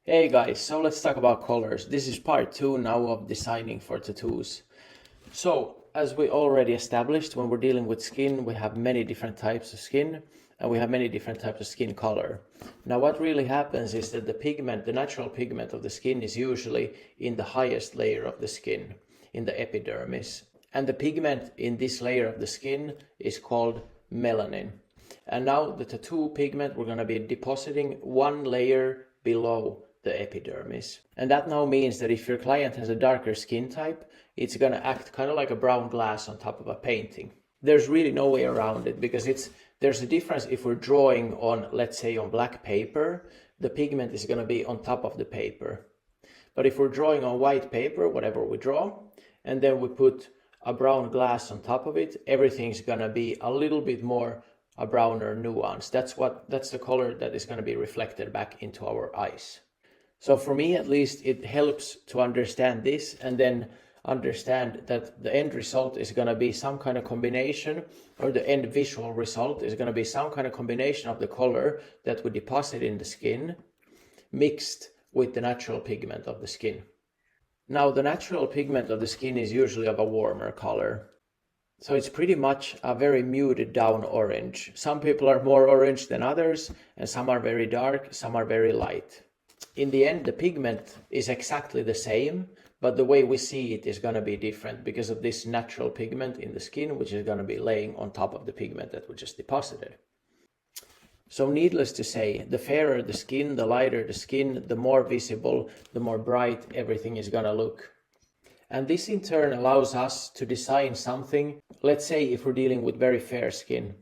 Hey guys, so let's talk about colors. This is part 2 now of designing for tattoos. So, as we already established, when we're dealing with skin, we have many different types of skin and we have many different types of skin color. Now, what really happens is that the natural pigment of the skin is usually in the highest layer of the skin, in the epidermis. And the pigment in this layer of the skin is called melanin. And now the tattoo pigment, we're going to be depositing one layer below the epidermis. And that now means that if your client has a darker skin type, it's going to act kind of like a brown glass on top of a painting. There's really no way around it because there's a difference if we're drawing on, let's say, on black paper, the pigment is going to be on top of the paper. But if we're drawing on white paper, whatever we draw, and then we put a brown glass on top of it, everything's going to be a little bit more a browner nuance. That's the color that is going to be reflected back into our eyes. So for me, at least, it helps to understand this and then understand that the end result is going to be some kind of combination, or the end visual result is going to be some kind of combination of the color that we deposit in the skin mixed with the natural pigment of the skin. Now, the natural pigment of the skin is usually of a warmer color. So it's pretty much a very muted down orange. Some people are more orange than others, and some are very dark, some are very light. In the end, the pigment is exactly the same, but the way we see it is going to be different because of this natural pigment in the skin, which is going to be laying on top of the pigment that we just deposited. So needless to say, the fairer the skin, the lighter the skin, the more visible, the more bright everything is going to look. And this in turn allows us to design something. Let's say if we're dealing with very fair skin,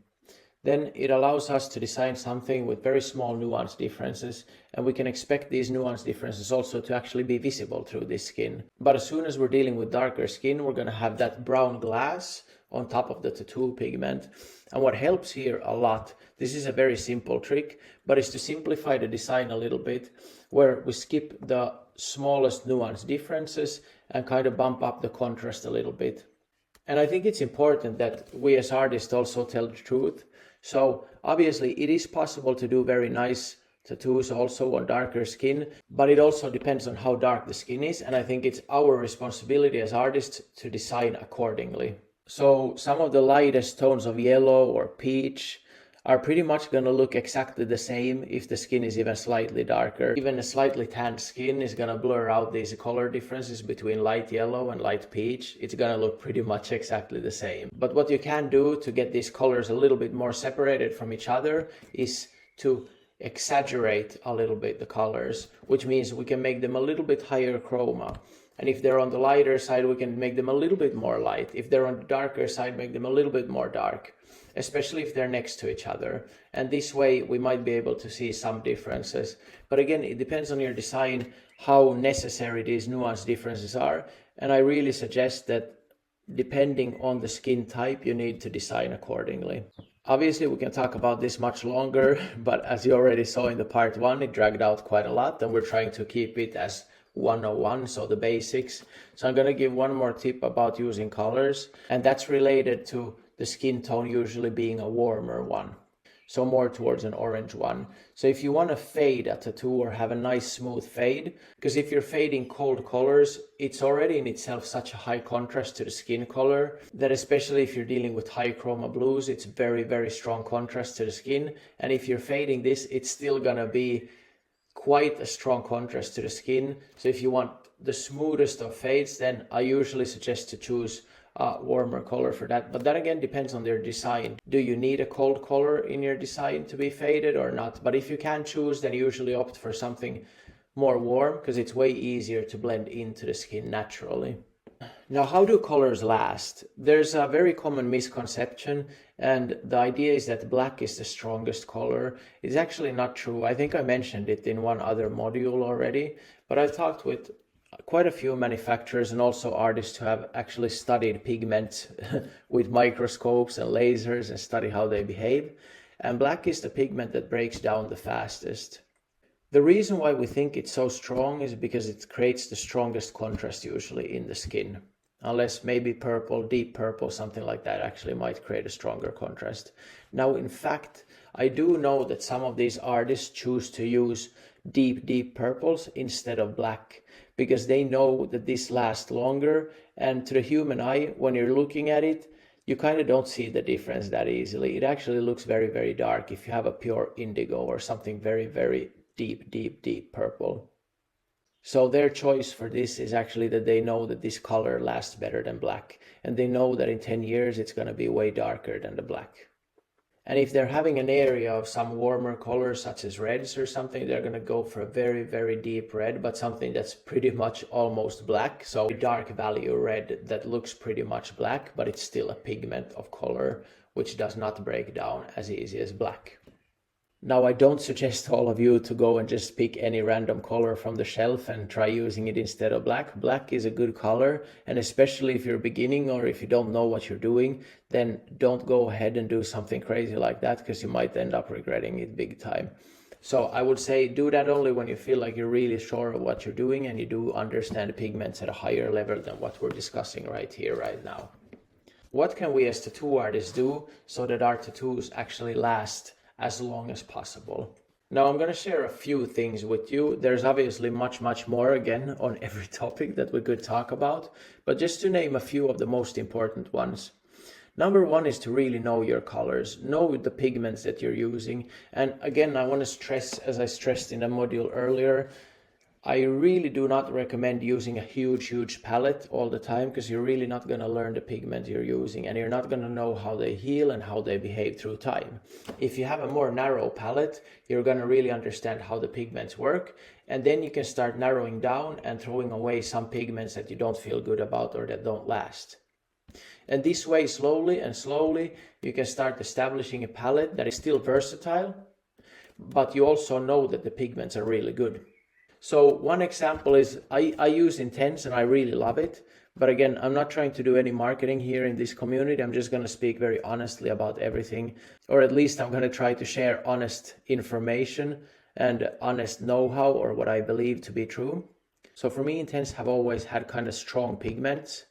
then it allows us to design something with very small nuance differences, and we can expect these nuance differences also to actually be visible through this skin. But as soon as we're dealing with darker skin, we're going to have that brown glass on top of the tattoo pigment. And what helps here a lot, this is a very simple trick, but is to simplify the design a little bit, where we skip the smallest nuance differences and kind of bump up the contrast a little bit. And I think it's important that we as artists also tell the truth. So obviously it is possible to do very nice tattoos also on darker skin, but it also depends on how dark the skin is. And I think it's our responsibility as artists to design accordingly. So some of the lightest tones of yellow or peach are pretty much going to look exactly the same if the skin is even slightly darker. Even a slightly tanned skin is going to blur out these color differences between light yellow and light peach. It's going to look pretty much exactly the same. But what you can do to get these colors a little bit more separated from each other is to exaggerate a little bit the colors, which means we can make them a little bit higher chroma. And if they're on the lighter side, we can make them a little bit more light. If they're on the darker side, make them a little bit more dark, especially if they're next to each other. And this way we might be able to see some differences. But again, it depends on your design, how necessary these nuance differences are. And I really suggest that depending on the skin type, you need to design accordingly. Obviously, we can talk about this much longer, but as you already saw in the part 1, it dragged out quite a lot, and we're trying to keep it as 101, so the basics. So I'm going to give one more tip about using colors, and that's related to the skin tone usually being a warmer one, so more towards an orange one. So if you want to fade a tattoo or have a nice smooth fade, because if you're fading cold colors, it's already in itself such a high contrast to the skin color that especially if you're dealing with high chroma blues, it's very, very strong contrast to the skin. And if you're fading this, it's still gonna be quite a strong contrast to the skin. So if you want the smoothest of fades, then I usually suggest to choose a warmer color for that. But that again depends on their design. Do you need a cold color in your design to be faded or not? But if you can choose, then usually opt for something more warm because it's way easier to blend into the skin naturally. Now, how do colors last? There's a very common misconception, and the idea is that black is the strongest color. It's actually not true. I think I mentioned it in one other module already, but I've talked with quite a few manufacturers and also artists who have actually studied pigments with microscopes and lasers and study how they behave. And black is the pigment that breaks down the fastest. The reason why we think it's so strong is because it creates the strongest contrast usually in the skin. Unless maybe purple, deep purple, something like that actually might create a stronger contrast. Now, in fact, I do know that some of these artists choose to use deep purples instead of black, because they know that this lasts longer, and to the human eye, when you're looking at it, you kind of don't see the difference that easily. It actually looks very dark if you have a pure indigo or something very deep purple. So their choice for this is actually that they know that this color lasts better than black, and they know that in 10 years it's going to be way darker than the black. And if they're having an area of some warmer colors such as reds or something, they're going to go for a very deep red, but something that's pretty much almost black. So a dark value red that looks pretty much black, but it's still a pigment of color which does not break down as easy as black. Now, I don't suggest all of you to go and just pick any random color from the shelf and try using it instead of black. Black is a good color, and especially if you're beginning or if you don't know what you're doing, then don't go ahead and do something crazy like that, because you might end up regretting it big time. So I would say do that only when you feel like you're really sure of what you're doing and you do understand pigments at a higher level than what we're discussing right here, right now. What can we as tattoo artists do so that our tattoos actually last as long as possible? Now I'm going to share a few things with you. There's obviously much more again on every topic that we could talk about, but just to name a few of the most important ones. Number one is to really know your colors, know the pigments that you're using. And again, I want to stress, as I stressed in the module earlier, I really do not recommend using a huge palette all the time, because you're really not going to learn the pigment you're using, and you're not going to know how they heal and how they behave through time. If you have a more narrow palette, you're going to really understand how the pigments work, and then you can start narrowing down and throwing away some pigments that you don't feel good about or that don't last. And this way, slowly you can start establishing a palette that is still versatile, but you also know that the pigments are really good. So one example is I use Intense and I really love it. But again, I'm not trying to do any marketing here in this community. I'm just going to speak very honestly about everything, or at least I'm going to try to share honest information and honest know-how, or what I believe to be true. So for me, Intense have always had kind of strong pigments,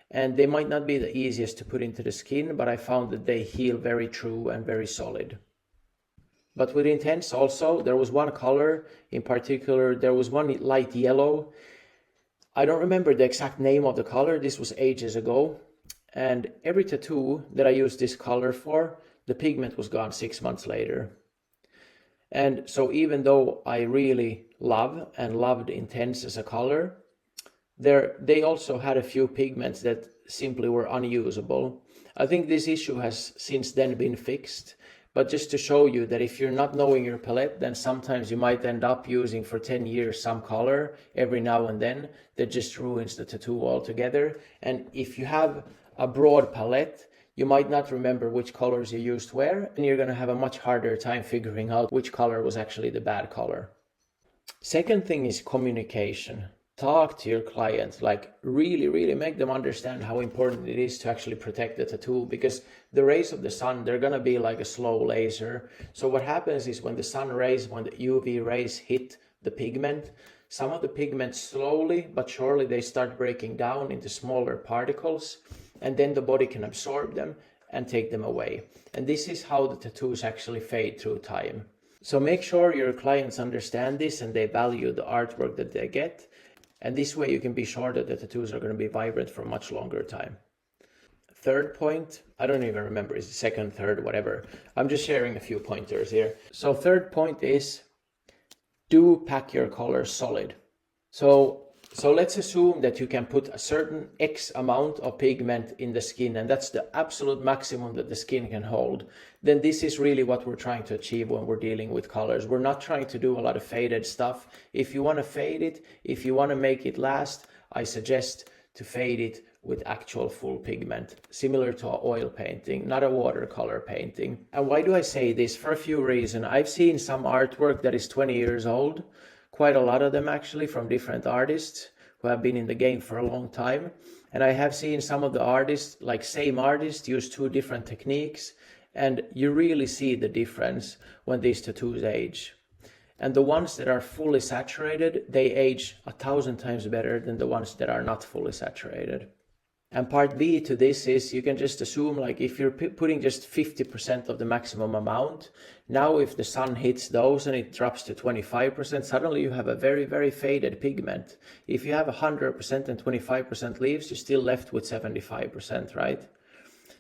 and they might not be the easiest to put into the skin, but I found that they heal very true and very solid. But with Intense also, there was one color in particular, there was one light yellow. I don't remember the exact name of the color, this was ages ago. And every tattoo that I used this color for, the pigment was gone 6 months later. And so even though I really love and loved Intense as a color, they also had a few pigments that simply were unusable. I think this issue has since then been fixed. But just to show you that if you're not knowing your palette, then sometimes you might end up using for 10 years some color every now and then that just ruins the tattoo altogether. And if you have a broad palette, you might not remember which colors you used where, and you're going to have a much harder time figuring out which color was actually the bad color. Second thing is communication. Talk to your clients, like really make them understand how important it is to actually protect the tattoo, because the rays of the sun, they're going to be like a slow laser. So what happens is when the sun rays, when the UV rays hit the pigment, some of the pigments slowly but surely they start breaking down into smaller particles, and then the body can absorb them and take them away. And this is how the tattoos actually fade through time. So make sure your clients understand this and they value the artwork that they get. And this way you can be sure that the tattoos are going to be vibrant for a much longer time. Third point, I don't even remember, is it second, third, whatever. I'm just sharing a few pointers here. So third point is, do pack your colors solid. So let's assume that you can put a certain X amount of pigment in the skin, and that's the absolute maximum that the skin can hold. Then this is really what we're trying to achieve when we're dealing with colors. We're not trying to do a lot of faded stuff. If you want to fade it, if you want to make it last, I suggest to fade it with actual full pigment, similar to an oil painting, not a watercolor painting. And why do I say this? For a few reasons. I've seen some artwork that is 20 years old, quite a lot of them actually, from different artists who have been in the game for a long time. And I have seen some of the artists, like same artist, use 2 different techniques, and you really see the difference when these tattoos age. And the ones that are fully saturated, they age 1,000 times better than the ones that are not fully saturated. And part B to this is you can just assume, like, if you're putting just 50% of the maximum amount, now if the sun hits those and it drops to 25%, suddenly you have a very, very faded pigment. If you have 100% and 25% leaves, you're still left with 75%, right?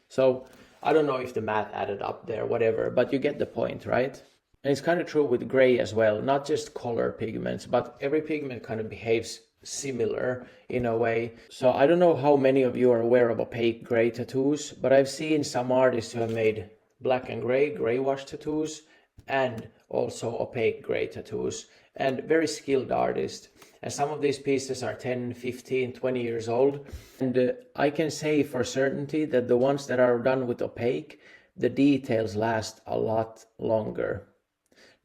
So I don't know if the math added up there, whatever, but you get the point, right? And it's kind of true with gray as well, not just color pigments, but every pigment kind of behaves similar in a way. So I don't know how many of you are aware of opaque gray tattoos, but I've seen some artists who have made black and gray wash tattoos, and also opaque gray tattoos, and very skilled artists. And some of these pieces are 10, 15, 20 years old. And I can say for certainty that the ones that are done with opaque, the details last a lot longer.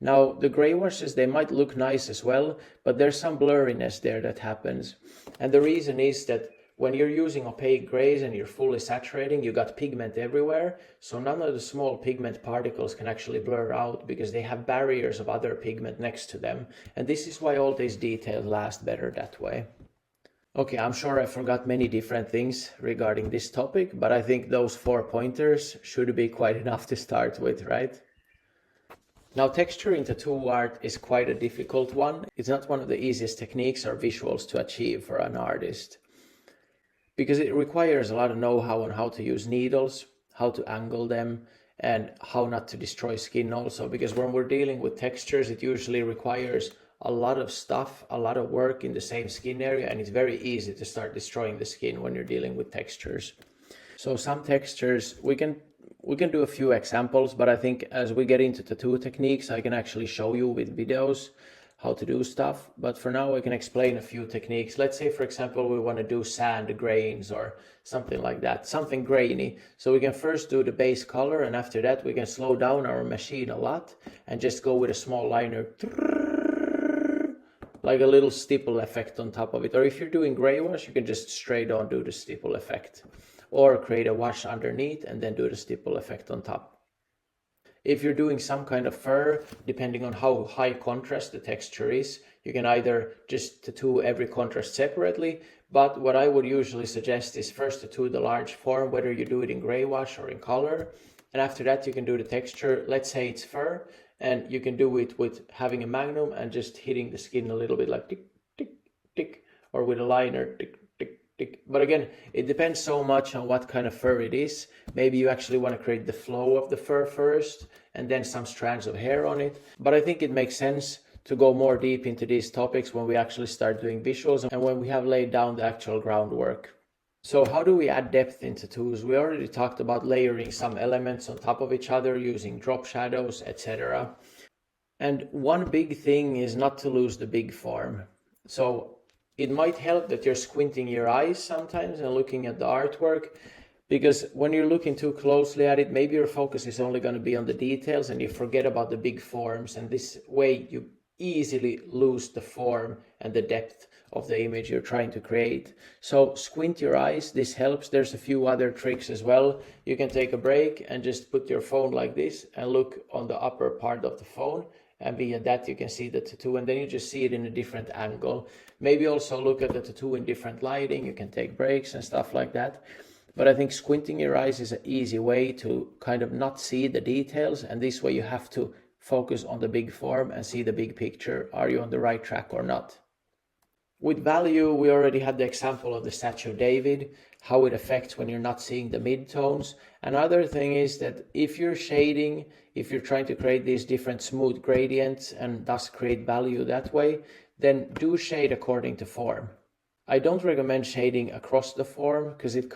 Now, the gray washes, they might look nice as well, but there's some blurriness there that happens. And the reason is that when you're using opaque grays and you're fully saturating, you got pigment everywhere. So none of the small pigment particles can actually blur out because they have barriers of other pigment next to them. And this is why all these details last better that way. Okay, I'm sure I forgot many different things regarding this topic, but I think those 4 pointers should be quite enough to start with, right? Now, texture in tattoo art is quite a difficult one. It's not one of the easiest techniques or visuals to achieve for an artist, because it requires a lot of know-how on how to use needles, how to angle them, and how not to destroy skin also. Because when we're dealing with textures, it usually requires a lot of stuff, a lot of work in the same skin area, and it's very easy to start destroying the skin when you're dealing with textures. So some textures, we can do a few examples, but I think as we get into tattoo techniques, I can actually show you with videos how to do stuff. But for now, I can explain a few techniques. Let's say, for example, we want to do sand grains or something like that, something grainy. So we can first do the base color, and after that, we can slow down our machine a lot and just go with a small liner, like a little stipple effect on top of it. Or if you're doing gray wash, you can just straight on do the stipple effect, or create a wash underneath and then do the stipple effect on top. If you're doing some kind of fur, depending on how high contrast the texture is, you can either just tattoo every contrast separately, but what I would usually suggest is first tattoo the large form, whether you do it in gray wash or in color, and after that you can do the texture. Let's say it's fur, and you can do it with having a magnum and just hitting the skin a little bit, like tick, tick, tick, or with a liner, tick, tick, tick. But again, it depends so much on what kind of fur it is. Maybe you actually want to create the flow of the fur first and then some strands of hair on it. But I think it makes sense to go more deep into these topics when we actually start doing visuals and when we have laid down the actual groundwork. So how do we add depth in tattoos? We already talked about layering some elements on top of each other using drop shadows, etc. And one big thing is not to lose the big form. So it might help that you're squinting your eyes sometimes and looking at the artwork, because when you're looking too closely at it, maybe your focus is only going to be on the details and you forget about the big forms, and this way you easily lose the form and the depth of the image you're trying to create. So squint your eyes, this helps. There's a few other tricks as well. You can take a break and just put your phone like this and look on the upper part of the phone, and via that you can see the tattoo, and then you just see it in a different angle. Maybe also look at the tattoo in different lighting. You can take breaks and stuff like that. But I think squinting your eyes is an easy way to kind of not see the details, and this way you have to focus on the big form and see the big picture. Are you on the right track or not? With value, we already had the example of the Statue of David, how it affects when you're not seeing the midtones. Another thing is that if you're shading, if you're trying to create these different smooth gradients and thus create value that way, then do shade according to form. I don't recommend shading across the form because it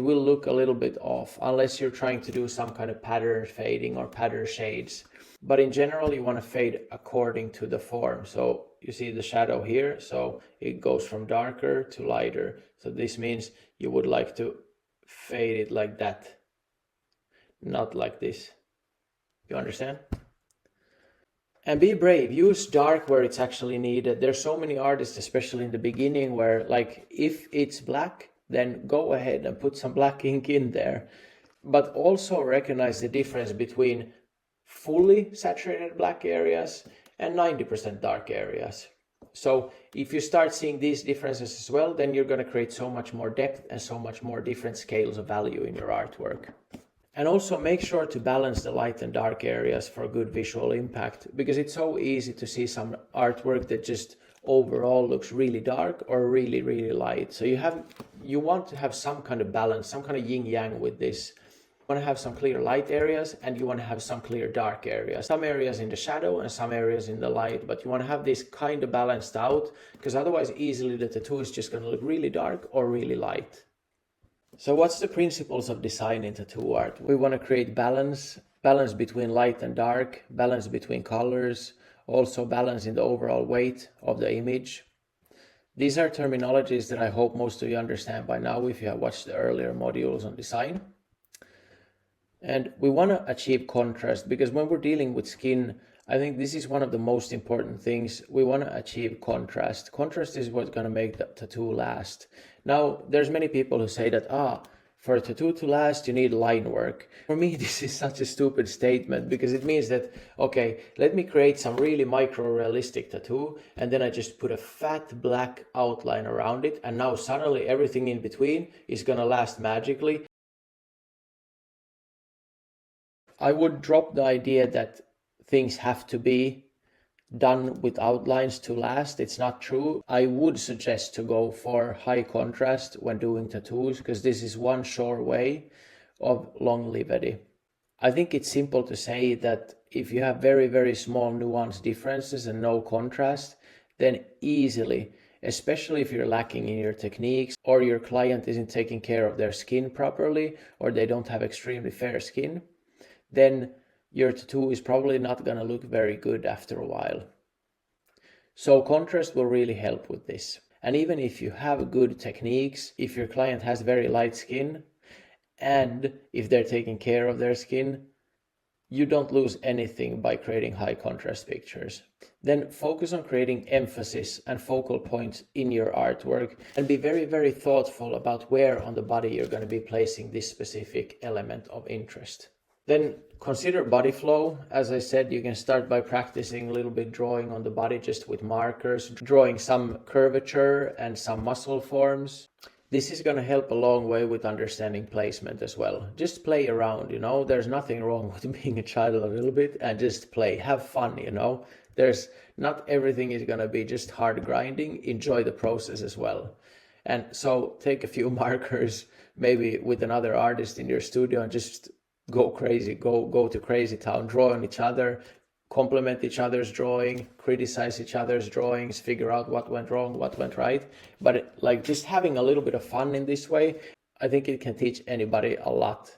will look a little bit off unless you're trying to do some kind of pattern fading or pattern shades. But in general, you want to fade according to the form. So you see the shadow here, so it goes from darker to lighter. So this means you would like to fade it like that, not like this. You understand? And be brave, use dark where it's actually needed. There's so many artists, especially in the beginning, where like if it's black, then go ahead and put some black ink in there. But also recognize the difference between fully saturated black areas and 90% dark areas. So if you start seeing these differences as well, then you're going to create so much more depth and so much more different scales of value in your artwork. And also make sure to balance the light and dark areas for good visual impact, because it's so easy to see some artwork that just overall looks really dark or really, really light. So you want to have some kind of balance, some kind of yin yang with this. You want to have some clear light areas and you want to have some clear dark areas. Some areas in the shadow and some areas in the light, but you want to have this kind of balanced out, because otherwise easily the tattoo is just going to look really dark or really light. So what's the principles of design in tattoo art? We want to create balance between light and dark, balance between colors, also balance in the overall weight of the image. These are terminologies that I hope most of you understand by now if you have watched the earlier modules on design. And we want to achieve contrast, because when we're dealing with skin, I think this is one of the most important things. We want to achieve contrast. Contrast is what's going to make the tattoo last. Now, there's many people who say that, for a tattoo to last, you need line work. For me, this is such a stupid statement, because it means that, okay, let me create some really micro-realistic tattoo, and then I just put a fat black outline around it, and now suddenly everything in between is going to last magically. I would drop the idea that things have to be done with outlines to last. It's not true. I would suggest to go for high contrast when doing tattoos, because this is one sure way of longevity. I think it's simple to say that if you have very, very small nuance differences and no contrast, then easily, especially if you're lacking in your techniques, or your client isn't taking care of their skin properly, or they don't have extremely fair skin, then your tattoo is probably not going to look very good after a while. So contrast will really help with this. And even if you have good techniques, if your client has very light skin, and if they're taking care of their skin, you don't lose anything by creating high contrast pictures. Then focus on creating emphasis and focal points in your artwork, and be very, very thoughtful about where on the body you're going to be placing this specific element of interest. Then consider body flow. As I said, you can start by practicing a little bit drawing on the body just with markers, drawing some curvature and some muscle forms. This is going to help a long way with understanding placement as well. Just play around, there's nothing wrong with being a child a little bit, and just play, have fun, There's not everything is going to be just hard grinding. Enjoy the process as well. And so take a few markers, maybe with another artist in your studio, and just go crazy, go to crazy town, draw on each other, compliment each other's drawing, criticize each other's drawings, figure out what went wrong, what went right. But just having a little bit of fun in this way, I think it can teach anybody a lot.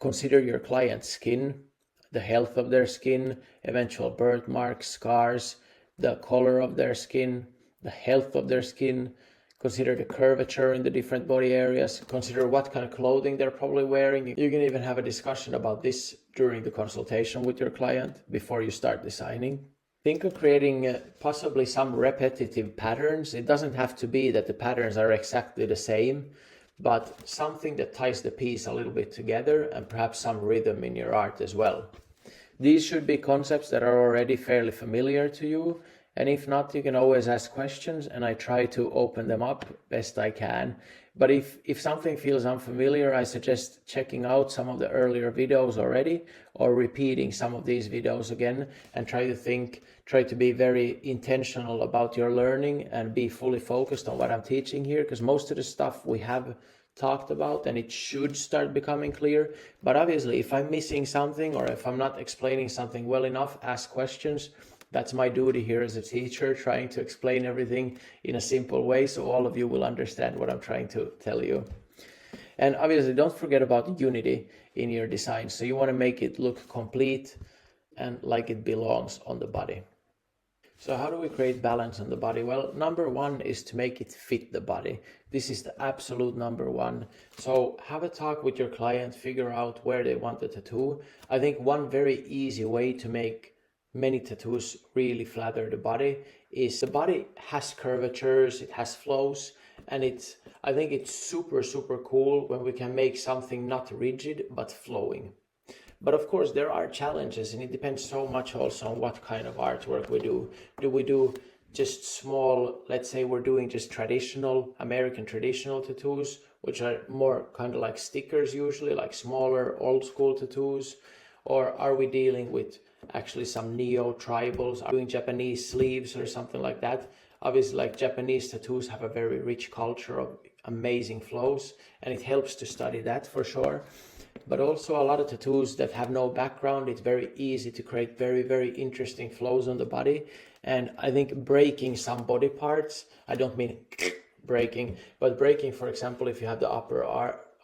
Consider your client's skin, the health of their skin, eventual birthmarks, scars, the color of their skin, the health of their skin. Consider the curvature in the different body areas. Consider what kind of clothing they're probably wearing. You can even have a discussion about this during the consultation with your client before you start designing. Think of creating possibly some repetitive patterns. It doesn't have to be that the patterns are exactly the same, but something that ties the piece a little bit together, and perhaps some rhythm in your art as well. These should be concepts that are already fairly familiar to you. And if not, you can always ask questions, and I try to open them up best I can. But if something feels unfamiliar, I suggest checking out some of the earlier videos already, or repeating some of these videos again, and try to be very intentional about your learning and be fully focused on what I'm teaching here, because most of the stuff we have talked about and it should start becoming clear. But obviously, if I'm missing something or if I'm not explaining something well enough, ask questions. That's my duty here as a teacher, trying to explain everything in a simple way so all of you will understand what I'm trying to tell you. And obviously, don't forget about unity in your design. So you want to make it look complete and like it belongs on the body. So how do we create balance on the body? Well, number one is to make it fit the body. This is the absolute number one. So have a talk with your client, figure out where they want the tattoo. I think one very easy way to make many tattoos really flatter the body is the body has curvatures, it has flows, and I think it's super, super cool when we can make something not rigid but flowing. But of course there are challenges, and it depends so much also on what kind of artwork we do. Do we do just small, let's say we're doing just traditional, American traditional tattoos, which are more kind of like stickers usually, like smaller old school tattoos? Or are we dealing with actually some neo-tribals, are doing Japanese sleeves or something like that? Obviously, like Japanese tattoos have a very rich culture of amazing flows, and it helps to study that for sure. But also a lot of tattoos that have no background, it's very easy to create very, very interesting flows on the body. And I think breaking some body parts, I don't mean breaking, but breaking, for example, if you have the upper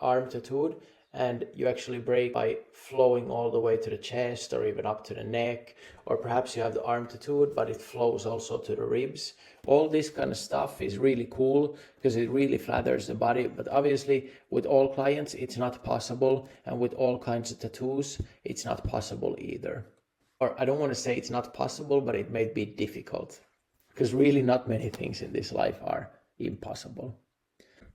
arm tattooed, and you actually break by flowing all the way to the chest or even up to the neck, or perhaps you have the arm tattooed but it flows also to the ribs. All this kind of stuff is really cool because it really flatters the body, but obviously with all clients it's not possible, and with all kinds of tattoos it's not possible either. Or I don't want to say it's not possible, but it may be difficult, because really not many things in this life are impossible.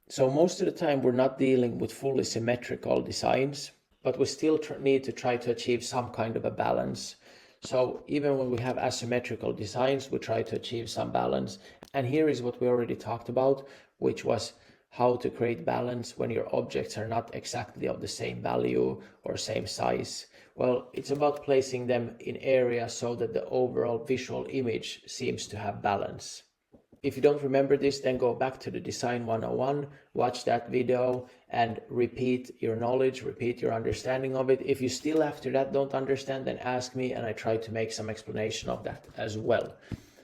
So most of the time we're not dealing with fully symmetrical designs, but we still need to try to achieve some kind of a balance. So even when we have asymmetrical designs, we try to achieve some balance. And here is what we already talked about, which was how to create balance when your objects are not exactly of the same value or same size. Well, it's about placing them in areas so that the overall visual image seems to have balance. If you don't remember this, then go back to the Design 101, watch that video and repeat your knowledge, repeat your understanding of it. If you still after that don't understand, then ask me and I try to make some explanation of that as well.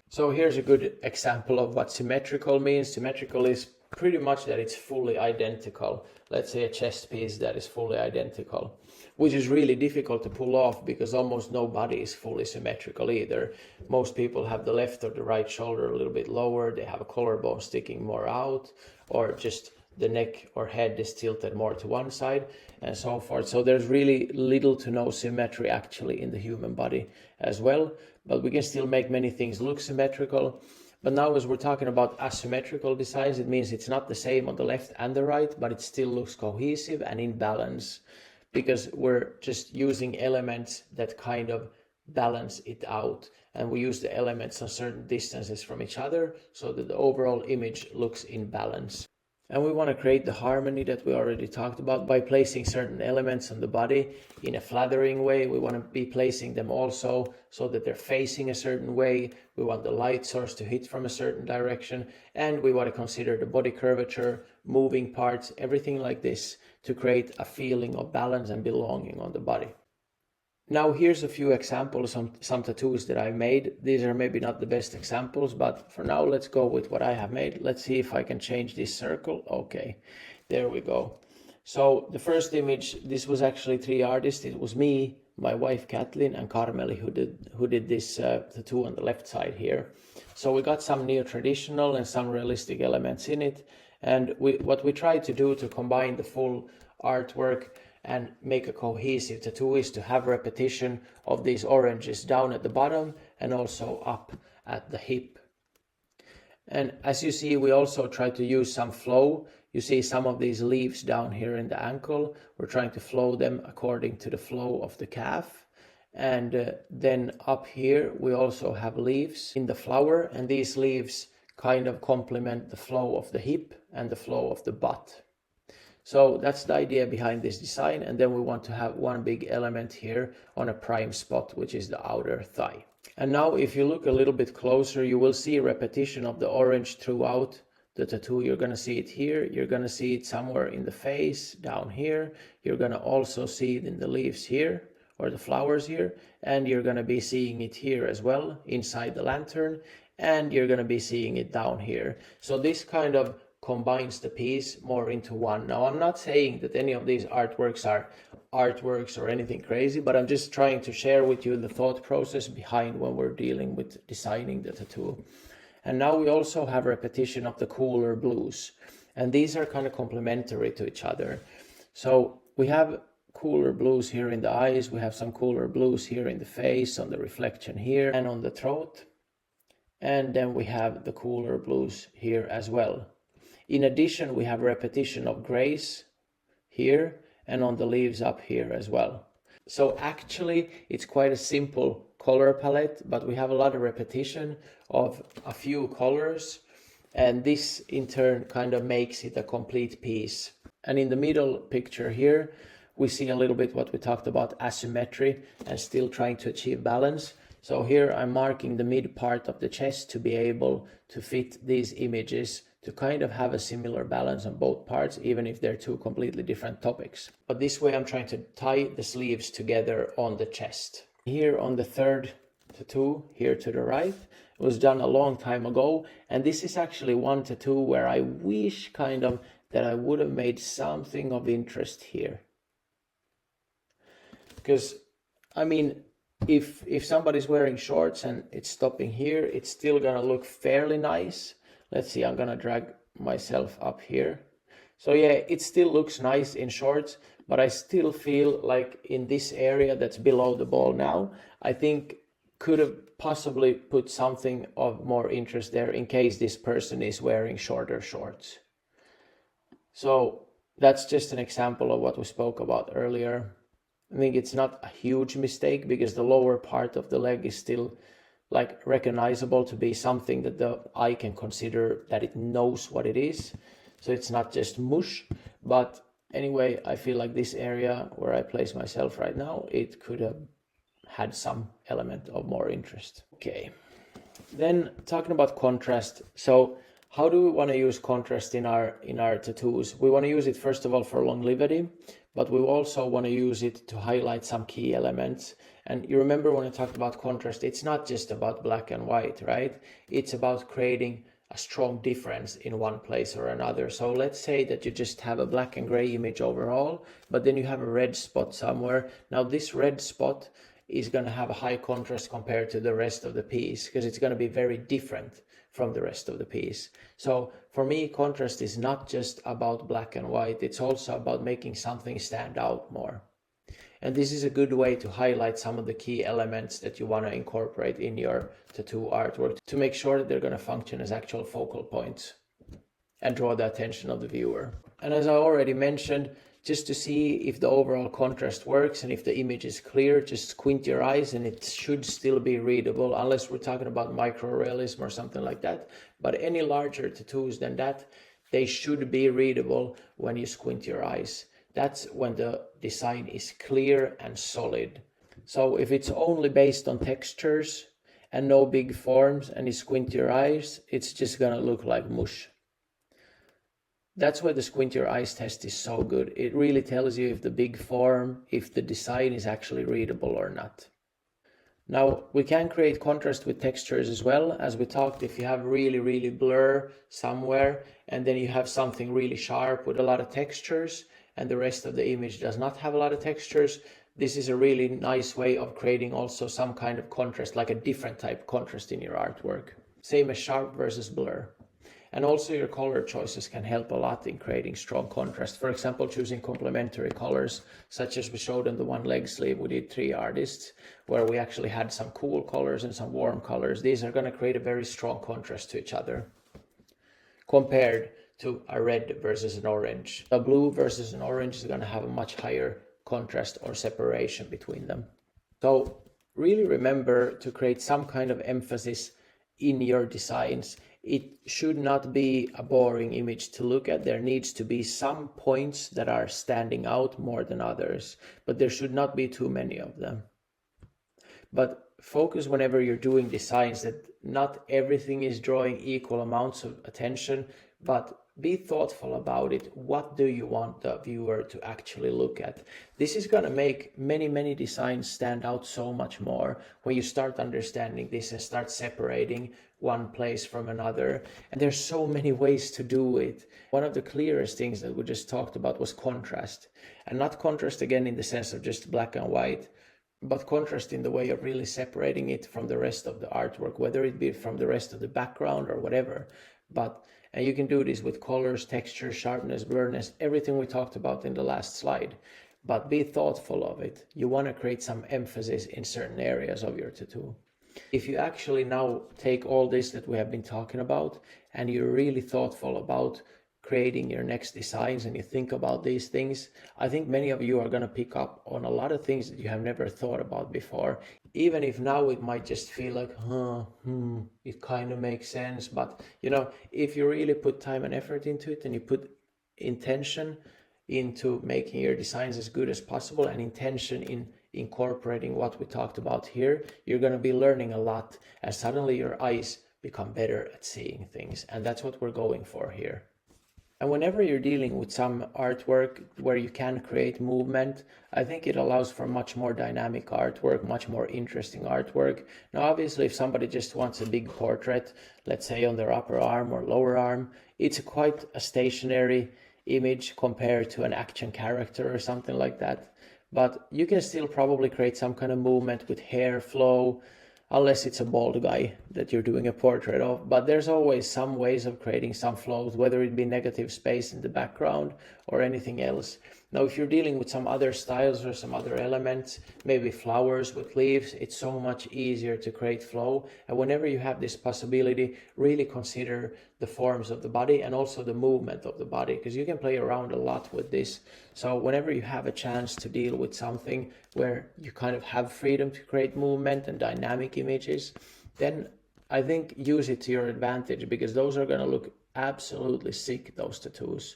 So here's a good example of what symmetrical means. Symmetrical is pretty much that it's fully identical. Let's say a chest piece that is fully identical, which is really difficult to pull off because almost nobody is fully symmetrical either. Most people have the left or the right shoulder a little bit lower, they have a collarbone sticking more out, or just the neck or head is tilted more to one side, and so forth. So there's really little to no symmetry actually in the human body as well, but we can still make many things look symmetrical. But now as we're talking about asymmetrical designs, it means it's not the same on the left and the right, but it still looks cohesive and in balance, because we're just using elements that kind of balance it out, and we use the elements on certain distances from each other so that the overall image looks in balance. And we want to create the harmony that we already talked about by placing certain elements on the body in a flattering way. We want to be placing them also so that they're facing a certain way. We want the light source to hit from a certain direction, and we want to consider the body curvature, moving parts, everything like this to create a feeling of balance and belonging on the body. Now here's a few examples of some tattoos that I made. These are maybe not the best examples, but for now let's go with what I have made. Let's see if I can change this circle. Okay, there we go. So the first image, this was actually 3 artists. It was me, my wife Kathleen, and Carmeli who did this tattoo on the left side here. So we got some neo-traditional and some realistic elements in it. And what we tried to do to combine the full artwork and make a cohesive tattoo is to have repetition of these oranges down at the bottom and also up at the hip. And as you see, we also try to use some flow. You see some of these leaves down here in the ankle. We're trying to flow them according to the flow of the calf. And then up here we also have leaves in the flower, and these leaves kind of complement the flow of the hip and the flow of the butt. So that's the idea behind this design. And then we want to have one big element here on a prime spot, which is the outer thigh. And now if you look a little bit closer, you will see repetition of the orange throughout the tattoo. You're going to see it here. You're going to see it somewhere in the face, down here. You're going to also see it in the leaves here, or the flowers here. And you're going to be seeing it here as well, inside the lantern. And you're going to be seeing it down here. So this kind of combines the piece more into one. Now, I'm not saying that any of these artworks are artworks or anything crazy, but I'm just trying to share with you the thought process behind when we're dealing with designing the tattoo. And now we also have repetition of the cooler blues, and these are kind of complementary to each other. So we have cooler blues here in the eyes, we have some cooler blues here in the face, on the reflection here, and on the throat. And then we have the cooler blues here as well. In addition, we have repetition of grays here and on the leaves up here as well. So actually, it's quite a simple color palette, but we have a lot of repetition of a few colors, and this in turn kind of makes it a complete piece. And in the middle picture here, we see a little bit what we talked about, asymmetry and still trying to achieve balance. So here I'm marking the mid part of the chest to be able to fit these images to kind of have a similar balance on both parts, even if they're two completely different topics. But this way I'm trying to tie the sleeves together on the chest. Here on the third tattoo, here to the right, it was done a long time ago, and this is actually one tattoo where I wish kind of that I would have made something of interest here. Because, I mean, if somebody's wearing shorts and it's stopping here, it's still gonna look fairly nice. Let's see, I'm gonna drag myself up here. So yeah, it still looks nice in shorts, but I still feel like in this area that's below the ball now, I think could have possibly put something of more interest there in case this person is wearing shorter shorts. So that's just an example of what we spoke about earlier. I think it's not a huge mistake because the lower part of the leg is still like recognizable to be something that the eye can consider that it knows what it is. So it's not just mush, but anyway, I feel like this area where I place myself right now, it could have had some element of more interest. Okay, then talking about contrast. So how do we want to use contrast in our tattoos? We want to use it first of all for longevity, but we also want to use it to highlight some key elements. And you remember when I talked about contrast, it's not just about black and white, right? It's about creating a strong difference in one place or another. So let's say that you just have a black and gray image overall, but then you have a red spot somewhere. Now this red spot is going to have a high contrast compared to the rest of the piece because it's going to be very different from the rest of the piece. So for me, contrast is not just about black and white, it's also about making something stand out more. And this is a good way to highlight some of the key elements that you want to incorporate in your tattoo artwork to make sure that they're going to function as actual focal points and draw the attention of the viewer. And as I already mentioned, just to see if the overall contrast works and if the image is clear, just squint your eyes and it should still be readable, unless we're talking about microrealism or something like that. But any larger tattoos than that, they should be readable when you squint your eyes. That's when the design is clear and solid. So if it's only based on textures and no big forms and you squint your eyes, it's just gonna look like mush. That's why the squint your eyes test is so good. It really tells you if the big form, if the design is actually readable or not. Now, we can create contrast with textures as well. As we talked, if you have really blur somewhere and then you have something really sharp with a lot of textures and the rest of the image does not have a lot of textures, this is a really nice way of creating also some kind of contrast, like a different type of contrast in your artwork. Same as sharp versus blur. And also your color choices can help a lot in creating strong contrast. For example, choosing complementary colors, such as we showed on the one leg sleeve, we did 3 artists, where we actually had some cool colors and some warm colors. These are going to create a very strong contrast to each other, compared to a red versus an orange. A blue versus an orange is going to have a much higher contrast or separation between them. So really remember to create some kind of emphasis in your designs. It should not be a boring image to look at. There needs to be some points that are standing out more than others, but there should not be too many of them. But focus whenever you're doing designs that not everything is drawing equal amounts of attention, but be thoughtful about it. What do you want the viewer to actually look at? This is going to make many designs stand out so much more when you start understanding this and start separating one place from another. And there's so many ways to do it. One of the clearest things that we just talked about was contrast. And not contrast again in the sense of just black and white, but contrast in the way of really separating it from the rest of the artwork, whether it be from the rest of the background or whatever. And you can do this with colors, texture, sharpness, blurriness, everything we talked about in the last slide. But be thoughtful of it. You want to create some emphasis in certain areas of your tattoo. If you actually now take all this that we have been talking about and you're really thoughtful about creating your next designs and you think about these things, I think many of you are going to pick up on a lot of things that you have never thought about before. Even if now it might just feel like, it kind of makes sense. But, if you really put time and effort into it and you put intention into making your designs as good as possible and intention in incorporating what we talked about here, you're going to be learning a lot, and suddenly your eyes become better at seeing things. And that's what we're going for here. And whenever you're dealing with some artwork where you can create movement, I think it allows for much more dynamic artwork, much more interesting artwork. Now, obviously, if somebody just wants a big portrait, let's say on their upper arm or lower arm, it's quite a stationary image compared to an action character or something like that. But you can still probably create some kind of movement with hair flow, unless it's a bald guy that you're doing a portrait of. But there's always some ways of creating some flows, whether it be negative space in the background or anything else. Now, if you're dealing with some other styles or some other elements, maybe flowers with leaves, it's so much easier to create flow. And whenever you have this possibility, really consider the forms of the body and also the movement of the body, because you can play around a lot with this. So whenever you have a chance to deal with something where you kind of have freedom to create movement and dynamic images, then I think use it to your advantage, because those are going to look absolutely sick, those tattoos.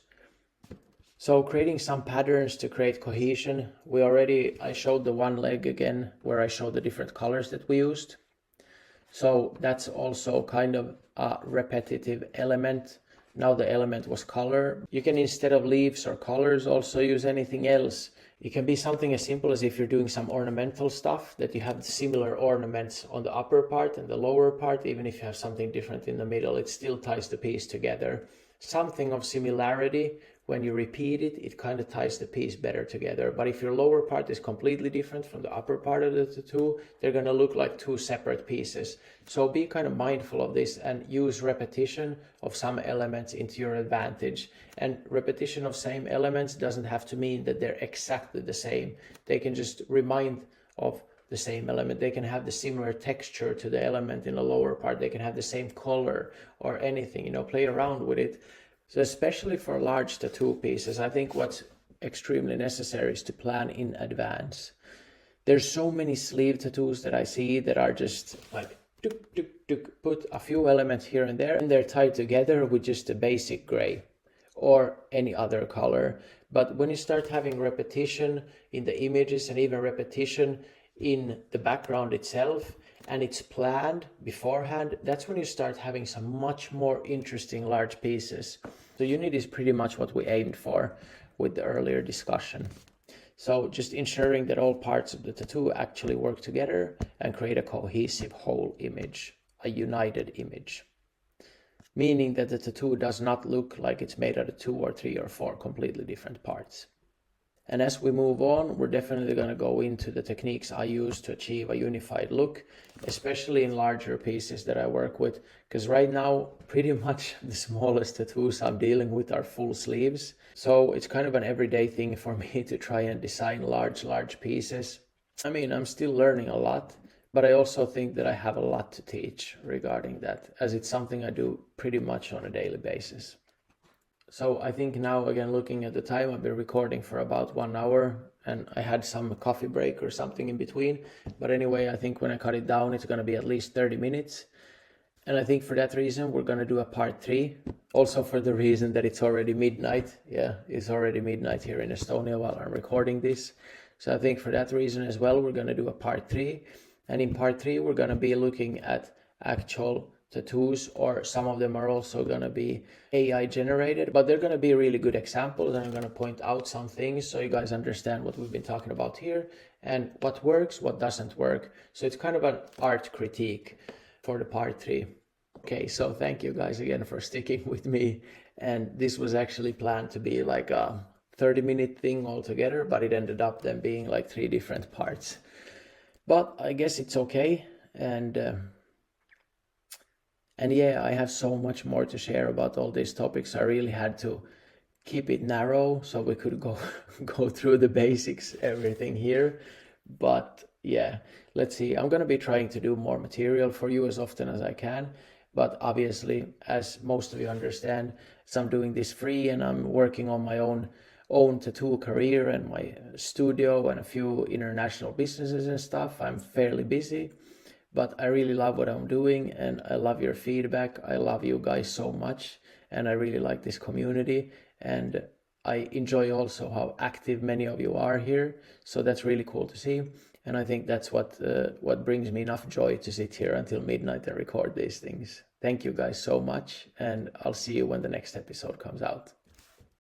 So creating some patterns to create cohesion. I showed the one leg again, where I showed the different colors that we used. So that's also kind of a repetitive element. Now the element was color. You can, instead of leaves or colors, also use anything else. It can be something as simple as if you're doing some ornamental stuff, that you have similar ornaments on the upper part and the lower part. Even if you have something different in the middle, it still ties the piece together. Something of similarity, when you repeat it, it kind of ties the piece better together. But if your lower part is completely different from the upper part of the tattoo, they're going to look like two separate pieces. So be kind of mindful of this and use repetition of some elements into your advantage. And repetition of same elements doesn't have to mean that they're exactly the same. They can just remind of the same element. They can have the similar texture to the element in the lower part. They can have the same color or anything, play around with it. So especially for large tattoo pieces, I think what's extremely necessary is to plan in advance. There's so many sleeve tattoos that I see that are just like put a few elements here and there, and they're tied together with just a basic gray or any other color. But when you start having repetition in the images and even repetition in the background itself, and it's planned beforehand, that's when you start having some much more interesting large pieces. So unity is pretty much what we aimed for with the earlier discussion. So just ensuring that all parts of the tattoo actually work together and create a cohesive whole image, a united image. Meaning that the tattoo does not look like it's made out of 2 or 3 or 4 completely different parts. And as we move on, we're definitely going to go into the techniques I use to achieve a unified look, especially in larger pieces that I work with. Because right now, pretty much the smallest tattoos I'm dealing with are full sleeves. So it's kind of an everyday thing for me to try and design large pieces. I mean, I'm still learning a lot, but I also think that I have a lot to teach regarding that, as it's something I do pretty much on a daily basis. So I think now, again, looking at the time, I've been recording for about 1 hour, and I had some coffee break or something in between. But anyway, I think when I cut it down, it's going to be at least 30 minutes. And I think for that reason, we're going to do a part 3. Also for the reason that it's already midnight. Yeah, it's already midnight here in Estonia while I'm recording this. So I think for that reason as well, we're going to do a part 3. And in part 3, we're going to be looking at actual tattoos, or some of them are also going to be AI generated, but they're going to be really good examples, and I'm going to point out some things so you guys understand what we've been talking about here and what works, what doesn't work. So it's kind of an art critique for the part 3. Okay, so thank you guys again for sticking with me, and this was actually planned to be like a 30-minute thing altogether, but it ended up then being like 3 different parts. But I guess it's okay, and yeah, I have so much more to share about all these topics. I really had to keep it narrow so we could go through the basics, everything here. But yeah, let's see. I'm going to be trying to do more material for you as often as I can. But obviously, as most of you understand, as I'm doing this free and I'm working on my own tattoo career and my studio and a few international businesses and stuff, I'm fairly busy. But I really love what I'm doing and I love your feedback. I love you guys so much and I really like this community, and I enjoy also how active many of you are here. So that's really cool to see. And I think that's what brings me enough joy to sit here until midnight and record these things. Thank you guys so much, and I'll see you when the next episode comes out.